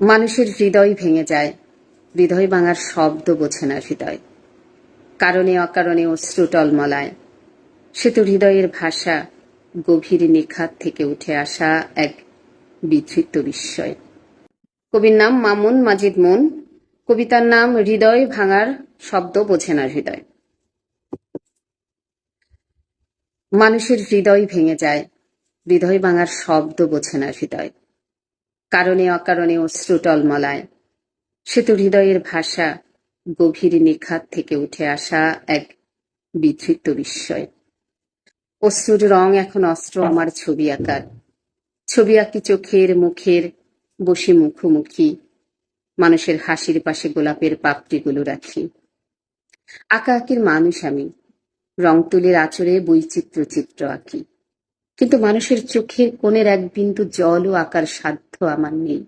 মানুষের হৃদয় ভেঙে যায়, হৃদয় ভাঙার শব্দ বোঝে না হৃদয়। কারণে অকারণে অশ্রু টলমলায়। সে তো হৃদয়ের ভাষা, গভীর নিখাত থেকে উঠে আসা এক বিধৃত বিস্ময়। কবির নাম মামুন মাজিদ মুন। কবিতার নাম হৃদয় ভাঙার শব্দ বোঝে না হৃদয়। মানুষের হৃদয় ভেঙে যায়, হৃদয় ভাঙার শব্দ বোঝে না হৃদয়। কারণে অকারণে অশ্রু টলমলায়। সে তো হৃদয়ের ভাষা, গভীর নিখাত থেকে উঠে আসা এক বিধৃত বিস্ময়। অশ্রুর রং এখন অস্ত্র আমার ছবি আঁকার। ছবি আঁকি চোখের মুখের, বসি মুখোমুখি। মানুষের হাসির পাশে গোলাপের পাপড়িগুলো রাখি। আঁকা আঁকির মানুষ আমি, রং তুলির আঁচড়ে বৈচিত্র্য চিত্র আঁকি। কিন্তু মানুষের চোখের কোণের এক বিন্দু জলও আঁকার সাধ্য আমার নেই।